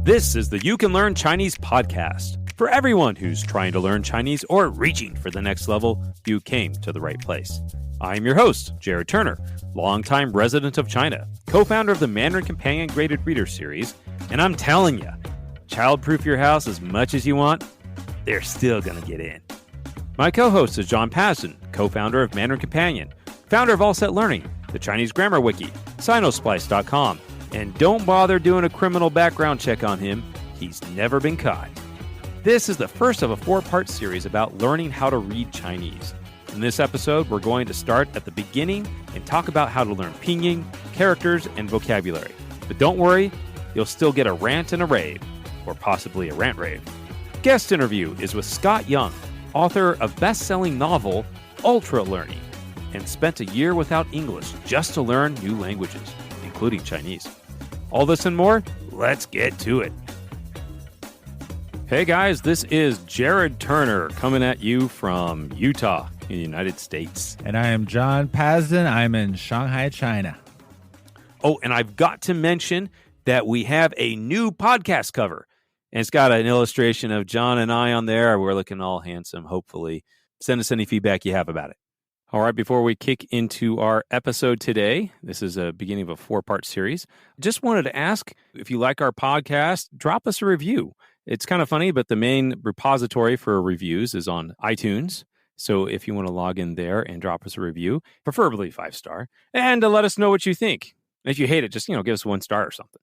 This is the You Can Learn Chinese podcast. For everyone who's trying to learn Chinese or reaching for the next level, you came to the right place. I'm your host, Jared Turner, longtime resident of China, co-founder of the Mandarin Companion Graded Reader Series, and I'm telling you, child-proof your house as much as you want, they're still going to get in. My co-host is John Pasden, co-founder of Mandarin Companion, founder of All Set Learning, the Chinese Grammar Wiki, Sinosplice.com, and don't bother doing a criminal background check on him. He's never been caught. This is the first of a 4-part series about learning how to read Chinese. In this episode, we're going to start at the beginning and talk about how to learn Pinyin, characters, and vocabulary. But don't worry, you'll still get a rant and a rave, or possibly a rant rave. Guest interview is with Scott Young, author of best-selling novel Ultralearning, and spent a year without English just to learn new languages, including Chinese. All this and more, let's get to it. Hey guys, this is Jared Turner coming at you from Utah in the United States. And I am John Pasden. I'm in Shanghai, China. Oh, and I've got to mention that we have a new podcast cover. And it's got an illustration of John and I on there. We're looking all handsome, hopefully. Send us any feedback you have about it. All right, before we kick into our episode today, this is a beginning of a 4-part series. Just wanted to ask, if you like our podcast, drop us a review. It's kind of funny, but the main repository for reviews is on iTunes. So if you want to log in there and drop us a review, preferably 5-star, and to let us know what you think. If you hate it, just, give us 1 star or something.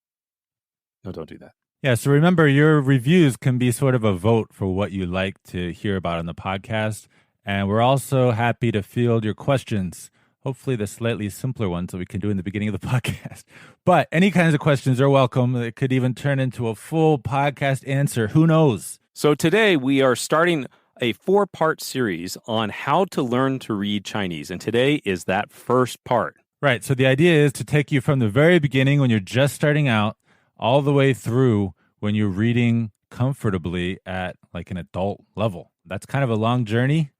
No, don't do that. Yeah, so remember, your reviews can be sort of a vote for what you like to hear about on the podcast. And we're also happy to field your questions, hopefully the slightly simpler ones that we can do in the beginning of the podcast. But any kinds of questions are welcome. It could even turn into a full podcast answer. Who knows? So today we are starting a 4-part series on how to learn to read Chinese. And today is that first part. Right. So the idea is to take you from the very beginning when you're just starting out all the way through when you're reading comfortably at like an adult level. That's kind of a long journey.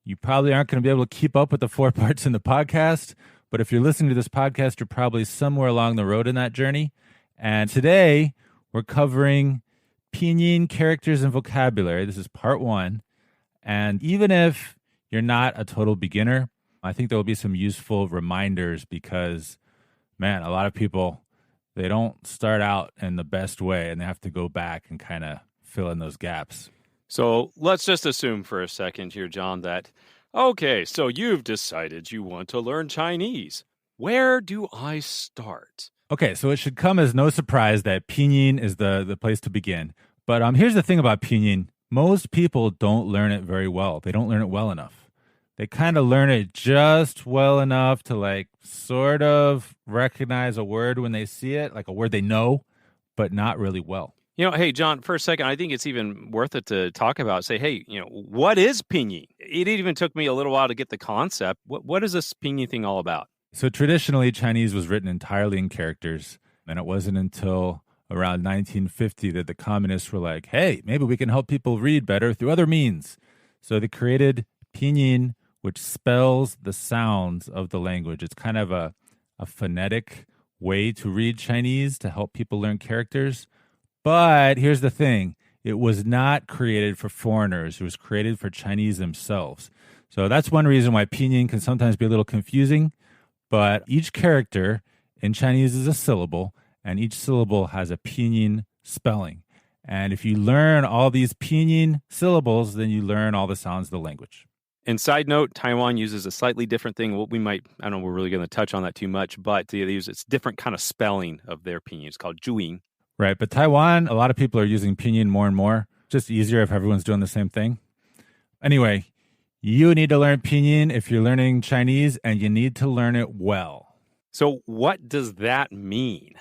You probably aren't going to be able to keep up with the 4 parts in the podcast, but if you're listening to this podcast, you're probably somewhere along the road in that journey. And today, we're covering Pinyin, characters, and vocabulary. This is part 1. And even if you're not a total beginner, I think there will be some useful reminders because, man, a lot of people, they don't start out in the best way, and they have to go back and kind of fill in those gaps. So let's just assume for a second here, John, that, okay, so you've decided you want to learn Chinese. Where do I start? Okay, so it should come as no surprise that Pinyin is the place to begin. But here's the thing about Pinyin. Most people don't learn it very well. They don't learn it well enough. They kind of learn it just well enough to sort of recognize a word when they see it, like a word they know, but not really well. Hey, John, for a second, I think it's even worth it to talk about, say, hey, what is Pinyin? It even took me a little while to get the concept. What is this Pinyin thing all about? So traditionally, Chinese was written entirely in characters, and it wasn't until around 1950 that the communists were like, hey, maybe we can help people read better through other means. So they created Pinyin, which spells the sounds of the language. It's kind of a phonetic way to read Chinese to help people learn characters. But here's the thing. It was not created for foreigners. It was created for Chinese themselves. So that's one reason why Pinyin can sometimes be a little confusing. But each character in Chinese is a syllable, and each syllable has a Pinyin spelling. And if you learn all these Pinyin syllables, then you learn all the sounds of the language. And side note, Taiwan uses a slightly different thing. What we might, I don't know, we're really going to touch on that too much, but they use it's different kind of spelling of their Pinyin. It's called Zhuyin. Right, but Taiwan, a lot of people are using Pinyin more and more. Just easier if everyone's doing the same thing. Anyway, you need to learn Pinyin if you're learning Chinese, and you need to learn it well. So what does that mean?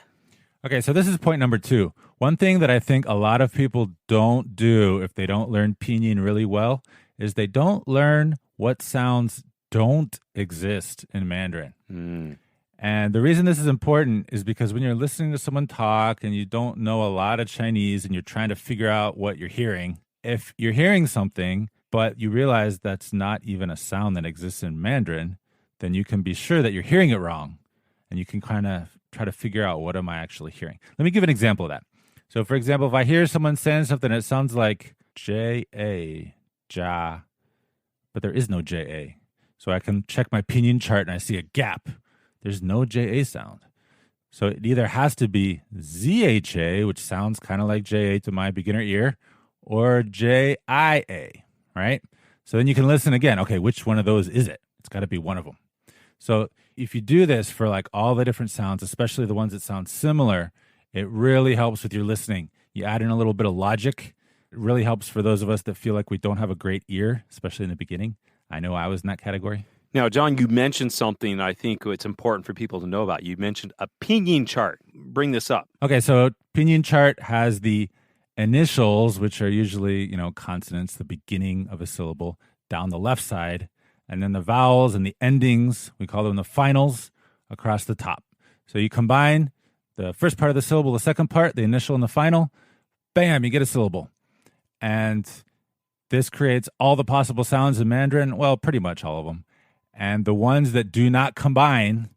Okay, so this is point number 2. One thing that I think a lot of people don't do if they don't learn Pinyin really well is they don't learn what sounds don't exist in Mandarin. And the reason this is important is because when you're listening to someone talk and you don't know a lot of Chinese and you're trying to figure out what you're hearing, if you're hearing something, but you realize that's not even a sound that exists in Mandarin, then you can be sure that you're hearing it wrong. And you can kind of try to figure out what am I actually hearing. Let me give an example of that. So, for example, if I hear someone saying something that sounds like J-A, ja, but there is no J-A. So I can check my pinyin chart and I see a gap. There's no J-A sound. So it either has to be Z-H-A, which sounds kind of like J-A to my beginner ear, or J-I-A, right? So then you can listen again. Okay, which one of those is it? It's got to be one of them. So if you do this for like all the different sounds, especially the ones that sound similar, it really helps with your listening. You add in a little bit of logic. It really helps for those of us that feel like we don't have a great ear, especially in the beginning. I know I was in that category. Now, John, you mentioned something I think it's important for people to know about. You mentioned a pinyin chart. Bring this up. Okay, so pinyin chart has the initials, which are usually, consonants, the beginning of a syllable, down the left side, and then the vowels and the endings, we call them the finals, across the top. So you combine the first part of the syllable, the second part, the initial and the final, bam, you get a syllable. And this creates all the possible sounds in Mandarin, well, pretty much all of them. And the ones that do not combine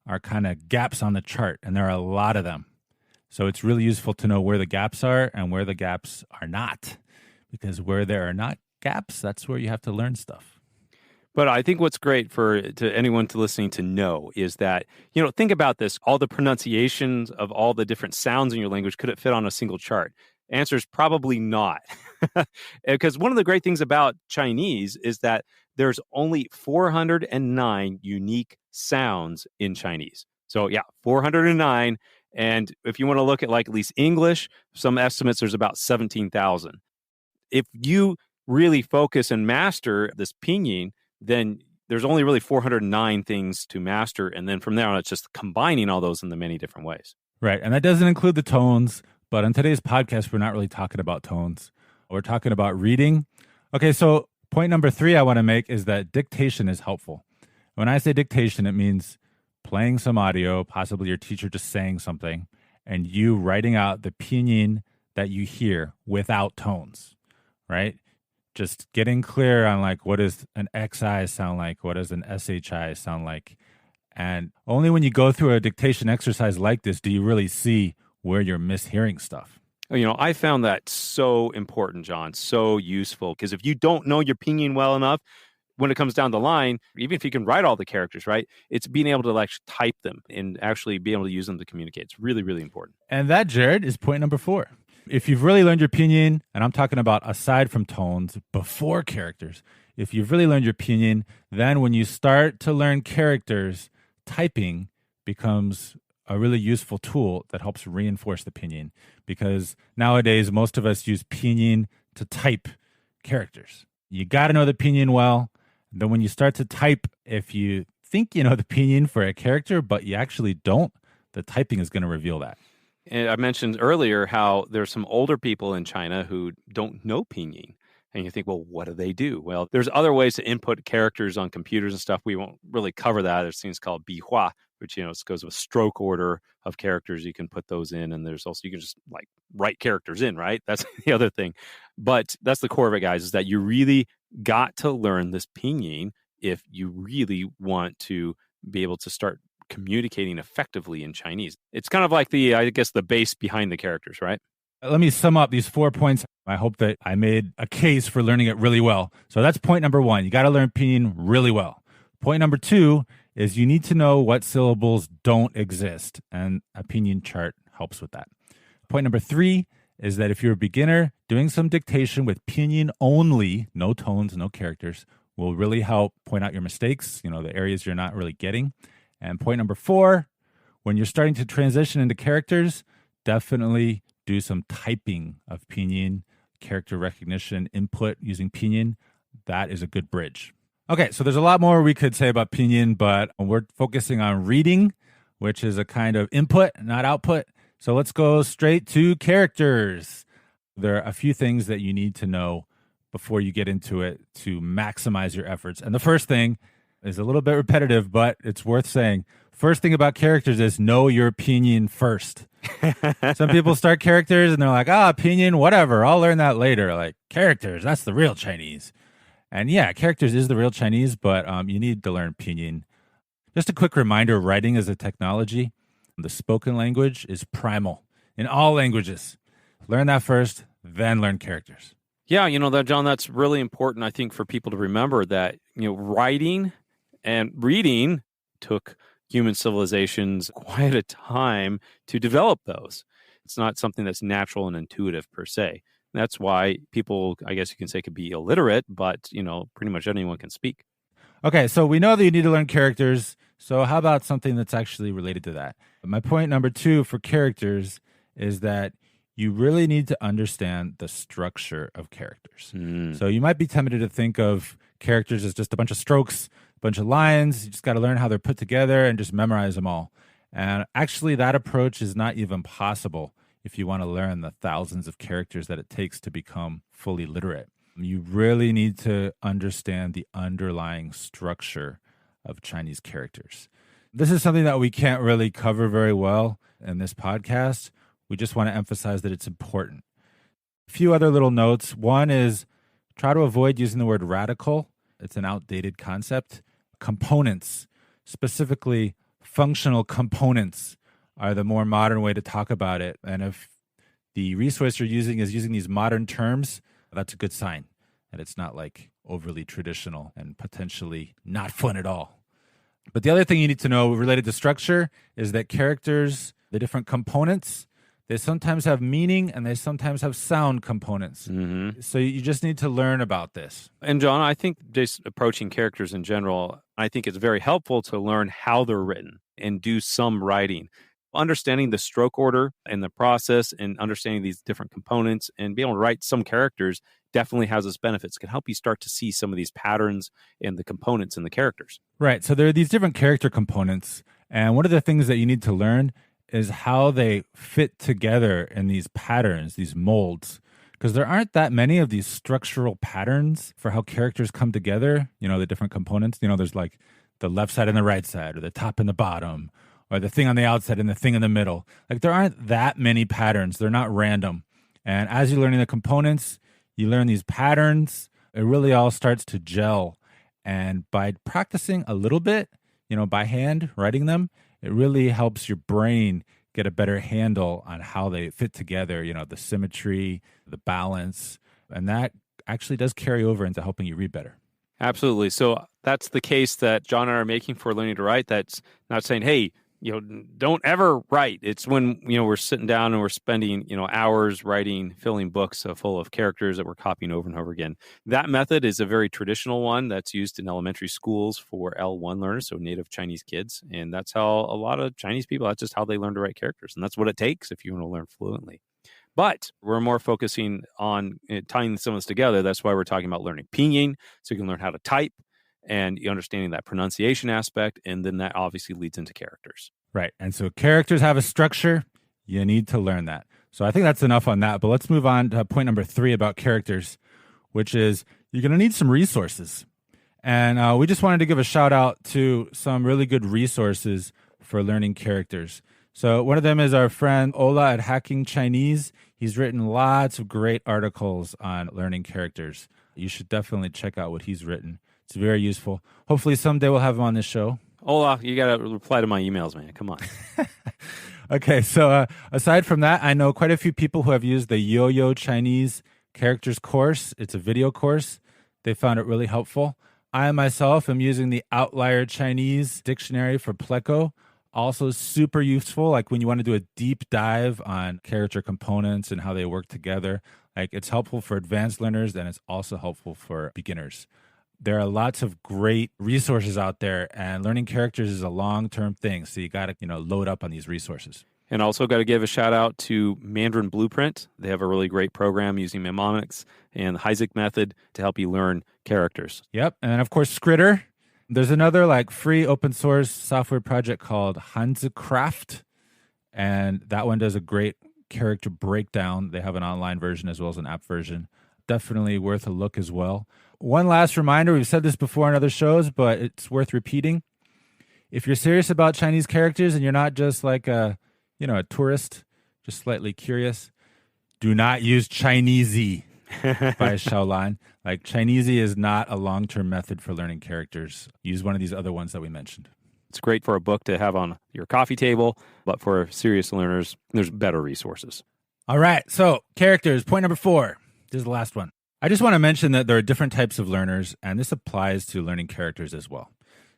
are kind of gaps on the chart, and there are a lot of them. So it's really useful to know where the gaps are and where the gaps are not, because where there are not gaps, that's where you have to learn stuff. But I think what's great to anyone listening to know is that, think about this, all the pronunciations of all the different sounds in your language, could it fit on a single chart? Answer is probably not. Because one of the great things about Chinese is that there's only 409 unique sounds in Chinese. So 409. And if you want to look at like at least English, some estimates, there's about 17,000. If you really focus and master this pinyin, then there's only really 409 things to master. And then from there on, it's just combining all those in the many different ways. Right. And that doesn't include the tones. But on today's podcast, we're not really talking about tones. We're talking about reading. Okay, so point number 3 I want to make is that dictation is helpful. When I say dictation, it means playing some audio, possibly your teacher just saying something, and you writing out the pinyin that you hear without tones, right? Just getting clear on like, what does an XI sound like? What does an SHI sound like? And only when you go through a dictation exercise like this do you really see where you're mishearing stuff. I found that so important, John, so useful, because if you don't know your pinyin well enough, when it comes down the line, even if you can write all the characters, right, it's being able to like type them and actually be able to use them to communicate. It's really, really important. And that, Jared, is point number 4. If you've really learned your pinyin, and I'm talking about aside from tones, before characters, if you've really learned your pinyin, then when you start to learn characters, typing becomes a really useful tool that helps reinforce the pinyin, because nowadays most of us use pinyin to type characters. You got to know the pinyin well. Then when you start to type, if you think you know the pinyin for a character, but you actually don't, the typing is going to reveal that. And I mentioned earlier how there's some older people in China who don't know pinyin. And you think, well, what do they do? Well, there's other ways to input characters on computers and stuff. We won't really cover that. There's things called bihua, which, goes with stroke order of characters. You can put those in. And there's also, you can just like write characters in, right? That's the other thing. But that's the core of it, guys, is that you really got to learn this pinyin if you really want to be able to start communicating effectively in Chinese. It's kind of like the base behind the characters, right? Let me sum up these 4 points. I hope that I made a case for learning it really well. So that's point number 1. You got to learn pinyin really well. Point number 2 is you need to know what syllables don't exist, and a pinyin chart helps with that. Point number 3 is that if you're a beginner, doing some dictation with pinyin only, no tones, no characters, will really help point out your mistakes, the areas you're not really getting. And point number 4, when you're starting to transition into characters, definitely do some typing of pinyin, character recognition, input using pinyin. That is a good bridge. Okay, so there's a lot more we could say about pinyin, but we're focusing on reading, which is a kind of input, not output. So let's go straight to characters. There are a few things that you need to know before you get into it to maximize your efforts. And the first thing is a little bit repetitive, but it's worth saying. First thing about characters is know your pinyin first. Some people start characters and they're like, pinyin, whatever, I'll learn that later. Like, characters, that's the real Chinese. And yeah, characters is the real Chinese, but you need to learn pinyin. Just a quick reminder, writing is a technology. The spoken language is primal in all languages. Learn that first, then learn characters. Yeah, John, that's really important, I think, for people to remember that, writing and reading took human civilizations quite a time to develop those. It's not something that's natural and intuitive per se. That's why people, I guess you can say, could be illiterate, but, pretty much anyone can speak. Okay, so we know that you need to learn characters. So how about something that's actually related to that? My point number 2 for characters is that you really need to understand the structure of characters. So you might be tempted to think of characters as just a bunch of strokes, a bunch of lines. You just got to learn how they're put together and just memorize them all. And actually, that approach is not even possible if you want to learn the thousands of characters that it takes to become fully literate. You really need to understand the underlying structure of Chinese characters. This is something that we can't really cover very well in this podcast. We just want to emphasize that it's important. A few other little notes. One is try to avoid using the word radical. It's an outdated concept. Components, specifically functional components, are the more modern way to talk about it. And if the resource you're using is using these modern terms, that's a good sign. And it's not like overly traditional and potentially not fun at all. But the other thing you need to know related to structure is that characters, the different components, they sometimes have meaning and they sometimes have sound components. So you just need to learn about this. And John, I think just approaching characters in general, I think it's very helpful to learn how they're written and do some writing. Understanding the stroke order and the process and understanding these different components and being able to write some characters definitely has its benefits. It can help you start to see some of these patterns and the components in the characters. Right. So there are these different character components. And one of the things that you need to learn is how they fit together in these patterns, these molds. Because there aren't that many of these structural patterns for how characters come together, the different components. There's like the left side and the right side, or the top and the bottom, or the thing on the outside and the thing in the middle. Like there aren't that many patterns. They're not random. And as you're learning the components, you learn these patterns. It really all starts to gel. And by practicing a little bit, by hand, writing them, it really helps your brain get a better handle on how they fit together, the symmetry, the balance. And that actually does carry over into helping you read better. Absolutely. So that's the case that John and I are making for learning to write. That's not saying, hey, don't ever write. It's when, we're sitting down and we're spending, hours writing, filling books full of characters that we're copying over and over again. That method is a very traditional one that's used in elementary schools for L1 learners, so native Chinese kids. And that's how a lot of Chinese people, that's just how they learn to write characters. And that's what it takes if you want to learn fluently. But we're more focusing on tying some of this together. That's why we're talking about learning Pinyin, so you can learn how to type and understanding that pronunciation aspect. And then that obviously leads into characters. Right. And so characters have a structure. You need to learn that. So I think that's enough on that. But let's move on to point number 3 about characters, which is you're going to need some resources. And we just wanted to give a shout out to some really good resources for learning characters. So one of them is our friend Ola at Hacking Chinese. He's written lots of great articles on learning characters. You should definitely check out what he's written. It's very useful. Hopefully someday we'll have him on this show. Ola, you got to reply to my emails, man. Come on. Okay, so aside from that, I know quite a few people who have used the Yo-Yo Chinese Characters course. It's a video course. They found it really helpful. I myself am using the Outlier Chinese Dictionary for Pleco. Also super useful, like when you want to do a deep dive on character components and how they work together. Like it's helpful for advanced learners and it's also helpful for beginners. There are lots of great resources out there, and learning characters is a long-term thing. So you got to, load up on these resources. And also got to give a shout out to Mandarin Blueprint. They have a really great program using mnemonics and the Hanzacraft method to help you learn characters. Yep. And then of course, Skritter. There's another free open source software project called Hanzacraft. And that one does a great character breakdown. They have an online version as well as an app version. Definitely worth a look as well. One last reminder, we've said this before in other shows, but it's worth repeating. If you're serious about Chinese characters and you're not just like a tourist, just slightly curious, do not use Chinesey by Shaolan. Chinesey is not a long-term method for learning characters. Use one of these other ones that we mentioned. It's great for a book to have on your coffee table, but for serious learners, there's better resources. All right. So characters, point number 4. This is the last one. I just want to mention that there are different types of learners, and this applies to learning characters as well.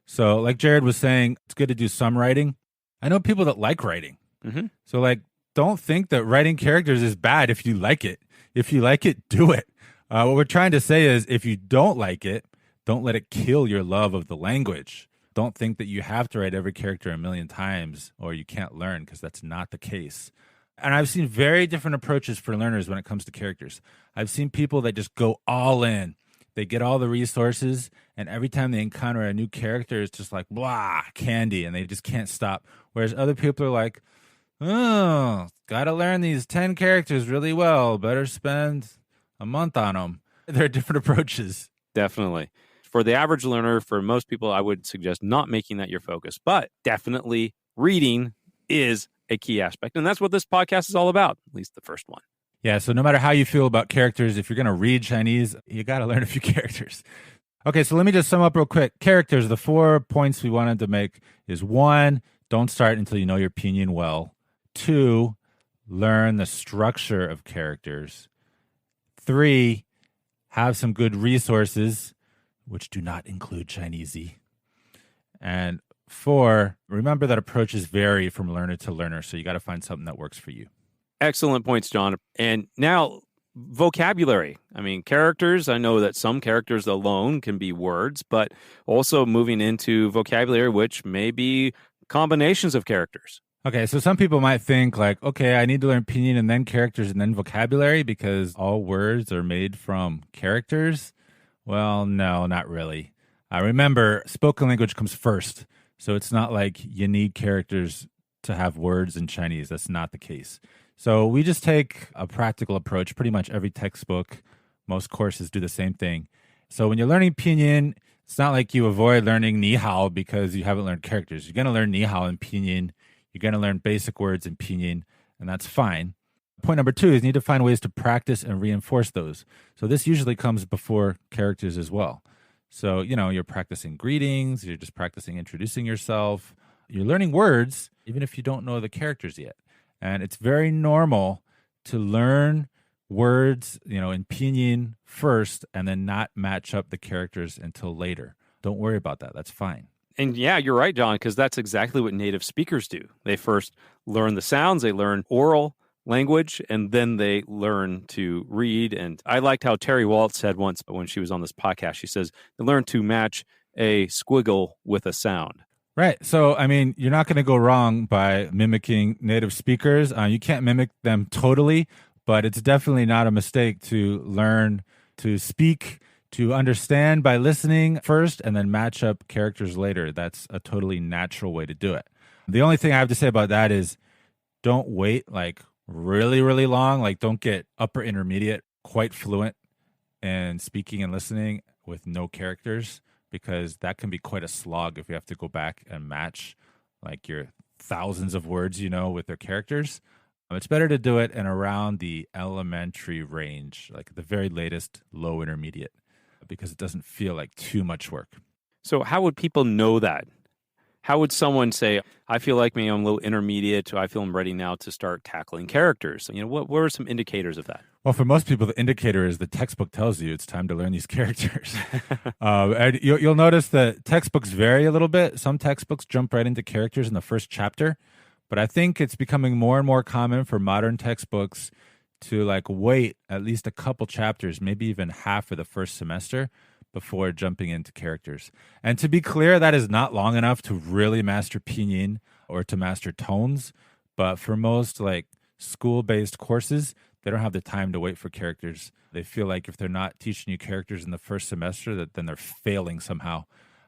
So like Jared was saying, it's good to do some writing. I know people that like writing. Mm-hmm. So like, don't think that writing characters is bad if you like it. If you like it, do it. What we're trying to say is if you don't like it, don't let it kill your love of the language. Don't think that you have to write every character a million times or you can't learn, because that's not the case. And I've seen very different approaches for learners when it comes to characters. I've seen people that just go all in. They get all the resources, and every time they encounter a new character, it's just like, blah, candy, and they just can't stop. Whereas other people are like, oh, got to learn these 10 characters really well. Better spend a month on them. There are different approaches. Definitely. For the average learner, for most people, I would suggest not making that your focus, but definitely reading is a key aspect. And that's what this podcast is all about, at least the first one. Yeah, so no matter how you feel about characters, if you're going to read Chinese, you got to learn a few characters. Okay, so let me just sum up real quick. Characters, the 4 points we wanted to make is 1, don't start until you know your Pinyin well. 2, learn the structure of characters. 3, have some good resources, which do not include Chinesey. And 4, remember that approaches vary from learner to learner, so you got to find something that works for you. Excellent points, John. And now, vocabulary. I mean, characters, I know that some characters alone can be words, but also moving into vocabulary, which may be combinations of characters. Okay, so some people might think like, okay, I need to learn Pinyin and then characters and then vocabulary because all words are made from characters. Well, no, not really. Remember, spoken language comes first. So it's not like you need characters to have words in Chinese. That's not the case. So we just take a practical approach. Pretty much every textbook, most courses do the same thing. So when you're learning Pinyin, it's not like you avoid learning Ni Hao because you haven't learned characters. You're going to learn Ni Hao in Pinyin. You're going to learn basic words in Pinyin, and that's fine. Point number 2 is you need to find ways to practice and reinforce those. So this usually comes before characters as well. So, you're practicing greetings, you're just practicing introducing yourself. You're learning words, even if you don't know the characters yet. And it's very normal to learn words, in Pinyin first and then not match up the characters until later. Don't worry about that. That's fine. And yeah, you're right, John, because that's exactly what native speakers do. They first learn the sounds, they learn oral language, and then they learn to read. And I liked how Terry Waltz said once when she was on this podcast, she says, they learn to match a squiggle with a sound. Right. So, you're not going to go wrong by mimicking native speakers. You can't mimic them totally, but it's definitely not a mistake to learn to speak, to understand by listening first and then match up characters later. That's a totally natural way to do it. The only thing I have to say about that is don't wait like really, really long. Like don't get upper intermediate, quite fluent in speaking and listening with no characters, because that can be quite a slog if you have to go back and match like your thousands of words, with their characters. It's better to do it in around the elementary range, like the very latest low intermediate, because it doesn't feel like too much work. So how would people know that? How would someone say, I feel like maybe I'm a little intermediate, I feel I'm ready now to start tackling characters? What are some indicators of that? Well, for most people, the indicator is the textbook tells you it's time to learn these characters. And you'll notice that textbooks vary a little bit. Some textbooks jump right into characters in the first chapter, but I think it's becoming more and more common for modern textbooks to wait at least a couple chapters, maybe even half of the first semester before jumping into characters. And to be clear, that is not long enough to really master Pinyin or to master tones. But for most school-based courses, they don't have the time to wait for characters. They feel like if they're not teaching you characters in the first semester, then they're failing somehow.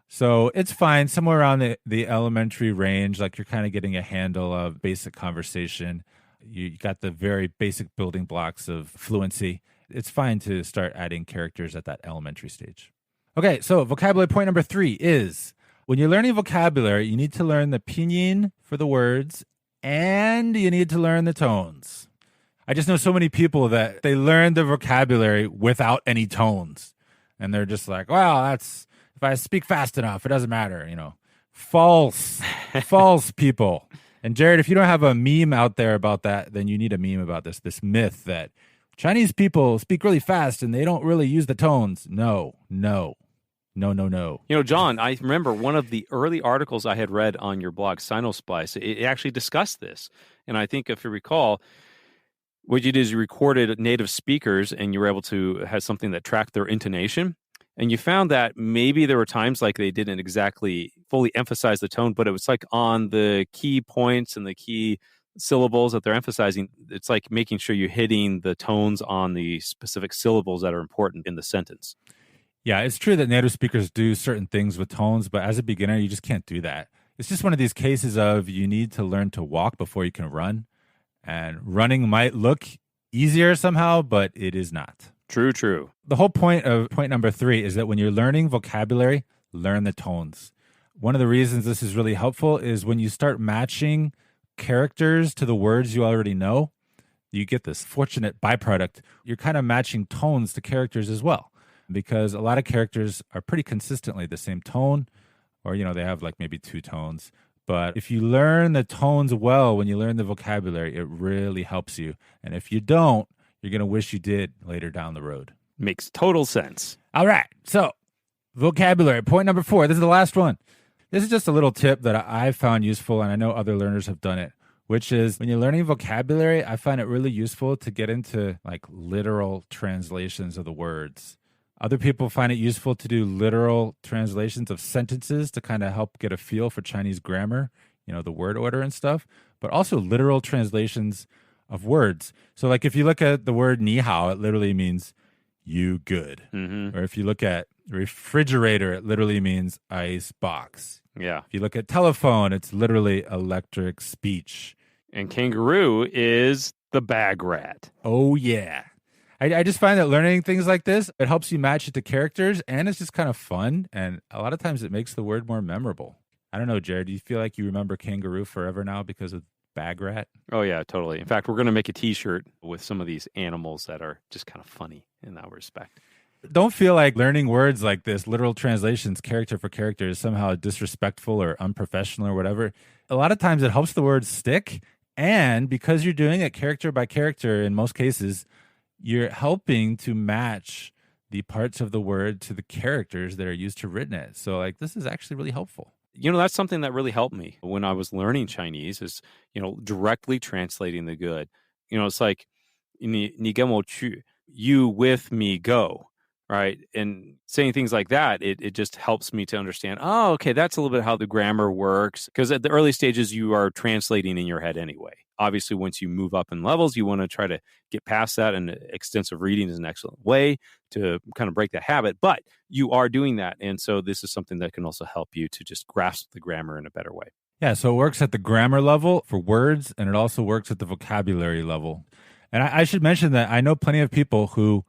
So it's fine, somewhere around the elementary range, you're kind of getting a handle of basic conversation. You got the very basic building blocks of fluency. It's fine to start adding characters at that elementary stage. Okay, so vocabulary point number 3 is when you're learning vocabulary, you need to learn the Pinyin for the words and you need to learn the tones. I just know so many people that they learn the vocabulary without any tones. And they're just like, well, if I speak fast enough, it doesn't matter, False. False, people. And Jared, if you don't have a meme out there about that, then you need a meme about this myth that Chinese people speak really fast and they don't really use the tones. No. John, I remember one of the early articles I had read on your blog, Sinosplice, it actually discussed this. And I think if you recall, what you did is you recorded native speakers and you were able to have something that tracked their intonation. And you found that maybe there were times like they didn't exactly fully emphasize the tone, but it was like on the key points and the key syllables that they're emphasizing. It's like making sure you're hitting the tones on the specific syllables that are important in the sentence. Yeah, it's true that native speakers do certain things with tones, but as a beginner, you just can't do that. It's just one of these cases of you need to learn to walk before you can run. And running might look easier somehow, but it is not. True. The whole point of point number 3 is that when you're learning vocabulary, learn the tones. One of the reasons this is really helpful is when you start matching characters to the words you already know, you get this fortunate byproduct. You're kind of matching tones to characters as well, because a lot of characters are pretty consistently the same tone, or, they have like maybe 2 tones. But if you learn the tones well, when you learn the vocabulary, it really helps you. And if you don't, you're going to wish you did later down the road. Makes total sense. All right. So vocabulary, point number 4. This is the last one. This is just a little tip that I found useful, and I know other learners have done it, which is when you're learning vocabulary, I find it really useful to get into like literal translations of the words. Other people find it useful to do literal translations of sentences to kind of help get a feel for Chinese grammar, the word order and stuff, but also literal translations of words. So like if you look at the word ni hao, it literally means you good. Mm-hmm. Or if you look at refrigerator, it literally means ice box. Yeah. If you look at telephone, it's literally electric speech. And kangaroo is the bag rat. Oh, yeah. I just find that learning things like this, it helps you match it to characters, and it's just kind of fun. And a lot of times it makes the word more memorable. I don't know, Jared, do you feel like you remember kangaroo forever now because of bag rat? Oh, yeah, totally. In fact, we're going to make a T-shirt with some of these animals that are just kind of funny in that respect. Don't feel like learning words like this, literal translations, character for character, is somehow disrespectful or unprofessional or whatever. A lot of times it helps the words stick, and because you're doing it character by character in most cases, you're helping to match the parts of the word to the characters that are used to written it. So like this is actually really helpful. That's something that really helped me when I was learning Chinese is, directly translating the good. It's like, 你跟我去, you with me go, right? And saying things like that, it just helps me to understand, oh, okay, that's a little bit how the grammar works. Because at the early stages, you are translating in your head anyway. Obviously, once you move up in levels, you want to try to get past that, and extensive reading is an excellent way to kind of break that habit. But you are doing that, and so this is something that can also help you to just grasp the grammar in a better way. Yeah, so it works at the grammar level for words, and it also works at the vocabulary level. And I should mention that I know plenty of people who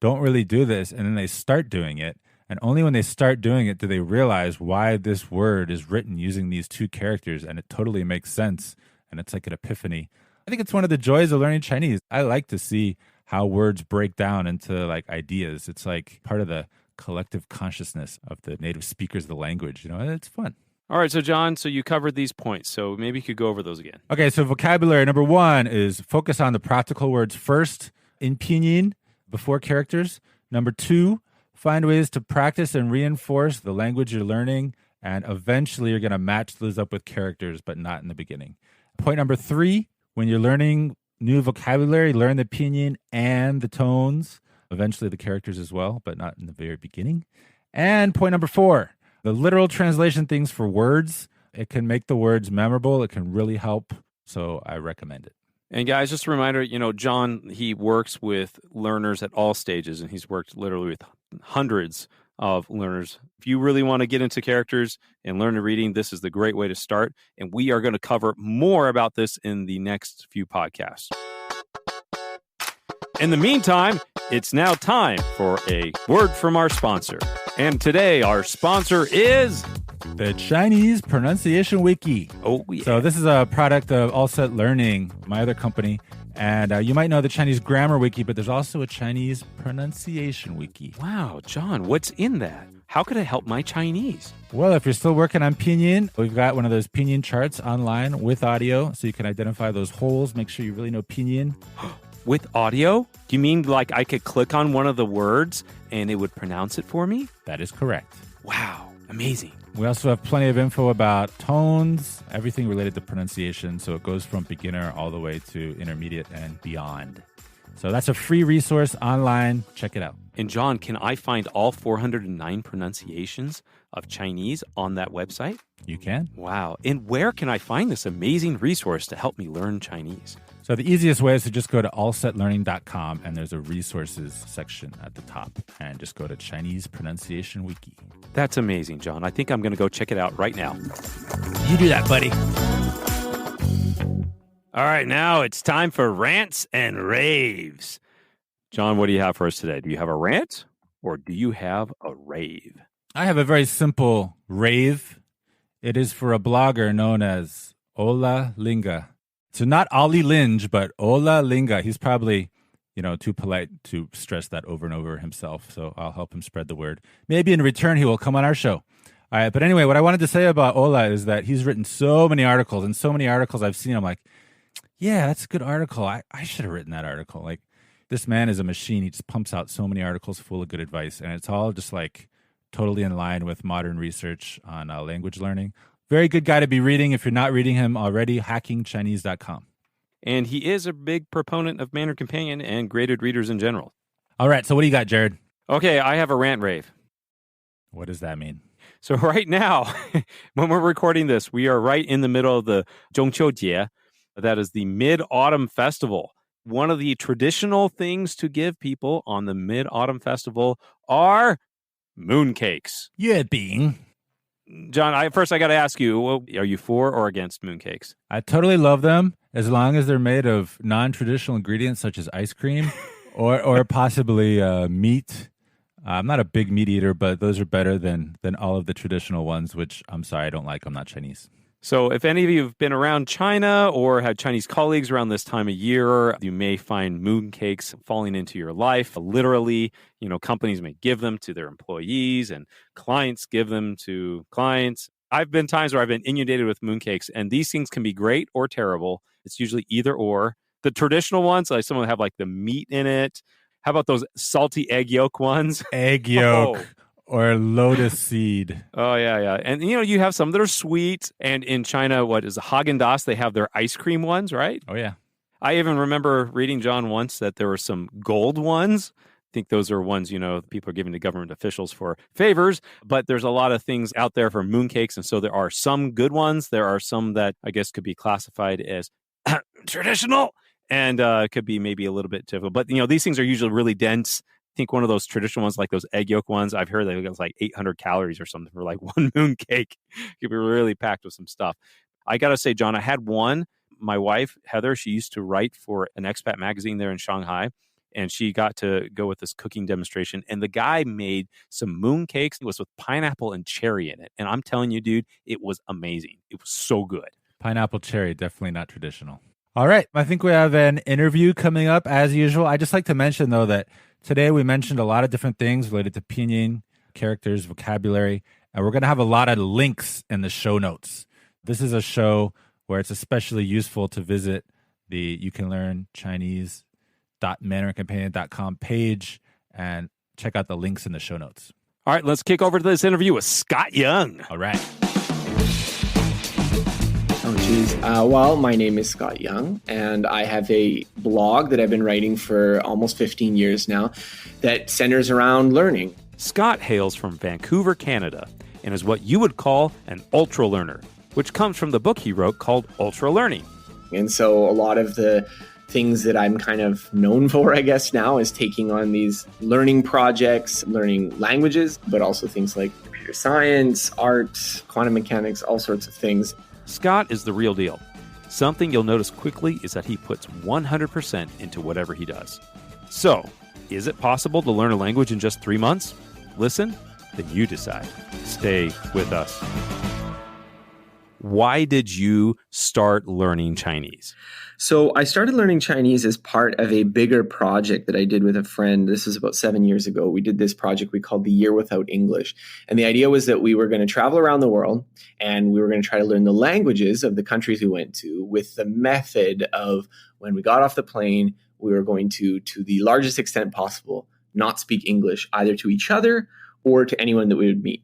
don't really do this, and then they start doing it, and only when they start doing it do they realize why this word is written using these 2 characters, and it totally makes sense. And it's like an epiphany. I think it's one of the joys of learning Chinese. I like to see how words break down into like ideas. It's like part of the collective consciousness of the native speakers of the language. It's fun. All right. So, John, you covered these points. So maybe you could go over those again. Okay. So vocabulary number 1 is focus on the practical words first in Pinyin before characters. Number 2, find ways to practice and reinforce the language you're learning. And eventually you're going to match those up with characters, but not in the beginning. Point number 3, when you're learning new vocabulary, learn the pinyin and the tones, eventually the characters as well, but not in the very beginning. And point number 4, the literal translation things for words. It can make the words memorable. It can really help. So I recommend it. And guys, just a reminder, John, he works with learners at all stages, and he's worked literally with hundreds of learners. If you really want to get into characters and learn the reading, this is the great way to start. And we are going to cover more about this in the next few podcasts. In the meantime, it's now time for a word from our sponsor. And today, our sponsor is the Chinese Pronunciation Wiki. Oh, yeah. So this is a product of All Set Learning, my other company. And you might know the Chinese Grammar Wiki, but there's also a Chinese Pronunciation Wiki. Wow, John, what's in that? how could it help my Chinese? Well, if you're still working on Pinyin, we've got one of those Pinyin charts online with audio, so you can identify those holes. Make sure you really know Pinyin. With audio? Do you mean like I could click on one of the words and it would pronounce it for me? That is correct. Wow, amazing. We also have plenty of info about tones, everything related to pronunciation, so it goes from beginner all the way to intermediate and beyond. So that's a free resource online. Check it out. And John, can I find all 409 pronunciations of Chinese on that website? You can. Wow. And where can I find this amazing resource to help me learn Chinese? So the easiest way is to just go to allsetlearning.com, and there's a resources section at the top, and just go to Chinese Pronunciation Wiki. That's amazing, John. I think I'm going to go check it out right now. You do that, buddy. All right, now it's time for rants and raves. John, what do you have for us today? Do you have a rant or do you have a rave? I have a very simple rave. It is for a blogger known as Ola Linga. So not Ollie Linge, but Ola Linga. He's probably, too polite to stress that over and over himself. So I'll help him spread the word. Maybe in return, he will come on our show. All right. But anyway, what I wanted to say about Ola is that he's written so many articles, and so many articles I've seen. I'm like, yeah, that's a good article. I should have written that article. Like, this man is a machine. He just pumps out so many articles full of good advice. And it's all just like totally in line with modern research on language learning. Very good guy to be reading. If you're not reading him already, hackingchinese.com. And he is a big proponent of Mandarin Companion and graded readers in general. All right. So what do you got, Jared? Okay, I have a rant rave. What does that mean? So right now, when we're recording this, we are right in the middle of the Zhongqiujie. That is the Mid-Autumn Festival. One of the traditional things to give people on the Mid-Autumn Festival are mooncakes. Yeah, being. John, I got to ask you, are you for or against mooncakes? I totally love them as long as they're made of non-traditional ingredients such as ice cream or possibly meat. I'm not a big meat eater, but those are better than all of the traditional ones, which I'm sorry, I don't like. I'm not Chinese. So if any of you have been around China or had Chinese colleagues around this time of year, you may find mooncakes falling into your life. Literally, companies may give them to their employees and clients give them to clients. I've been times where I've been inundated with mooncakes, and these things can be great or terrible. It's usually either or. The traditional ones, like some of them have like the meat in it. How about those salty egg yolk ones? Egg yolk. Oh. Or lotus seed. Oh, yeah. And, you have some that are sweet. And in China, what is Haagen-Dazs? They have their ice cream ones, right? Oh, yeah. I even remember reading, John, once that there were some gold ones. I think those are ones, people are giving to government officials for favors. But there's a lot of things out there for mooncakes. And so there are some good ones. There are some that I guess could be classified as traditional and could be maybe a little bit difficult. But, these things are usually really dense. I think one of those traditional ones, like those egg yolk ones, I've heard that it's like 800 calories or something for like one mooncake. It could be really packed with some stuff. I got to say, John, I had one. My wife, Heather, she used to write for an expat magazine there in Shanghai, and she got to go with this cooking demonstration. And the guy made some mooncakes. It was with pineapple and cherry in it. And I'm telling you, dude, it was amazing. It was so good. Pineapple cherry, definitely not traditional. All right. I think we have an interview coming up as usual. I just like to mention, though, that today we mentioned a lot of different things related to Pinyin, characters, vocabulary, and we're going to have a lot of links in the show notes. This is a show where it's especially useful to visit the You Can Learn Chinese.mandarincompanion.com page and check out the links in the show notes. All right, let's kick over to this interview with Scott Young. All right. Oh, geez. Well, my name is Scott Young, and I have a blog that I've been writing for almost 15 years now that centers around learning. Scott hails from Vancouver, Canada, and is what you would call an ultra learner, which comes from the book he wrote called Ultralearning. And so a lot of the things that I'm kind of known for, I guess, now is taking on these learning projects, learning languages, but also things like computer science, art, quantum mechanics, all sorts of things. Scott is the real deal. Something you'll notice quickly is that he puts 100% into whatever he does. So, is it possible to learn a language in just 3 months? Listen, then you decide. Stay with us. Why did you start learning Chinese? So I started learning Chinese as part of a bigger project that I did with a friend. This was about 7 years ago. We did this project we called the Year Without English. And the idea was that we were going to travel around the world and we were going to try to learn the languages of the countries we went to with the method of when we got off the plane, we were going to the largest extent possible, not speak English either to each other or to anyone that we would meet.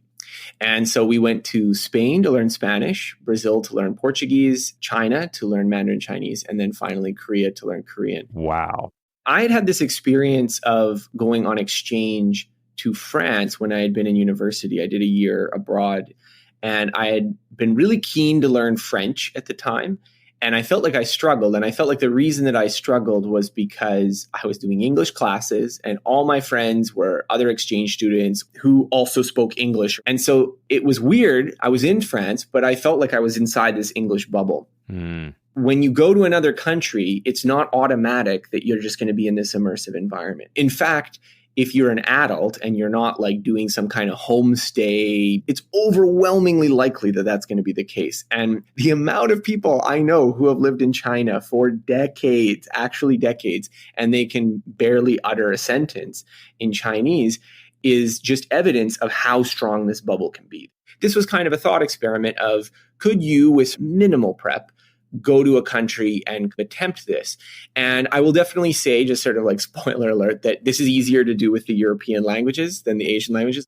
And so we went to Spain to learn Spanish, Brazil to learn Portuguese, China to learn Mandarin Chinese, and then finally Korea to learn Korean. Wow. I had this experience of going on exchange to France when I had been in university. I did a year abroad, and I had been really keen to learn French at the time. And I felt like I struggled. And I felt like the reason that I struggled was because I was doing English classes and all my friends were other exchange students who also spoke English. And so it was weird. I was in France, but I felt like I was inside this English bubble. When you go to another country, it's not automatic that you're just going to be in this immersive environment. In fact, if you're an adult and you're not like doing some kind of homestay, it's overwhelmingly likely that that's going to be the case. And the amount of people I know who have lived in China for decades, actually decades, and they can barely utter a sentence in Chinese is just evidence of how strong this bubble can be. This was kind of a thought experiment of, could you, with minimal prep, go to a country and attempt this? And I will definitely say, just sort of like spoiler alert, that this is easier to do with the European languages than the Asian languages.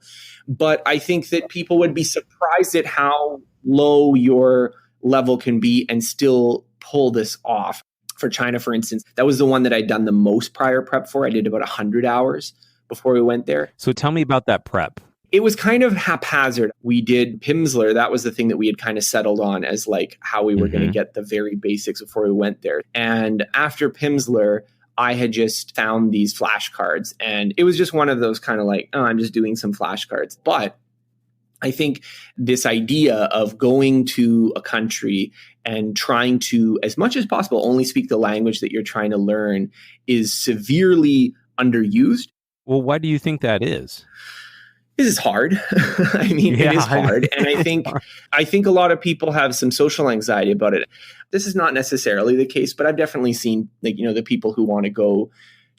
But I think that people would be surprised at how low your level can be and still pull this off. For China, for instance, that was the one that I'd done the most prior prep for. I did about 100 hours before we went there. So tell me about that prep. It was kind of haphazard. We did Pimsleur. That was the thing that we had kind of settled on as like how we were going to get the very basics before we went there. And after Pimsleur, I had just found these flashcards. And it was just one of those kind of like, oh, I'm just doing some flashcards. But I think this idea of going to a country and trying to, as much as possible, only speak the language that you're trying to learn is severely underused. Well, why do you think that is? This is hard. I mean, it is hard. And I think a lot of people have some social anxiety about it. This is not necessarily the case, but I've definitely seen like, the people who want to go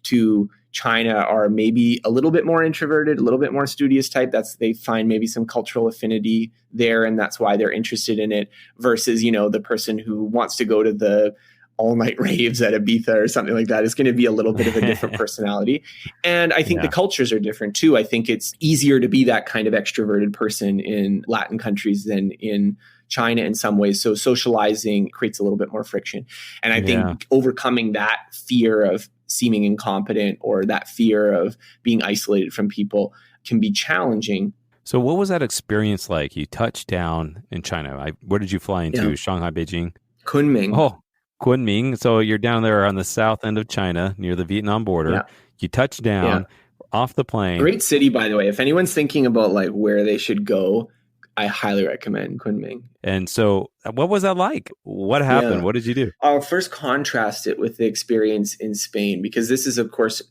to China are maybe a little bit more introverted, a little bit more studious type. They find maybe some cultural affinity there, and that's why they're interested in it versus, the person who wants to go to the all-night raves at Ibiza or something like that. It's going to be a little bit of a different personality. And I think the cultures are different too. I think it's easier to be that kind of extroverted person in Latin countries than in China in some ways. So socializing creates a little bit more friction. And I think overcoming that fear of seeming incompetent or that fear of being isolated from people can be challenging. So what was that experience like? You touched down in China. Where did you fly into? Shanghai, Beijing? Kunming. Oh, Kunming. So you're down there on the south end of China near the Vietnam border. Yeah. You touch down off the plane. Great city, by the way. If anyone's thinking about like where they should go, I highly recommend Kunming. And so what was that like? What happened? What did you do? I'll first contrast it with the experience in Spain, because this is, of course,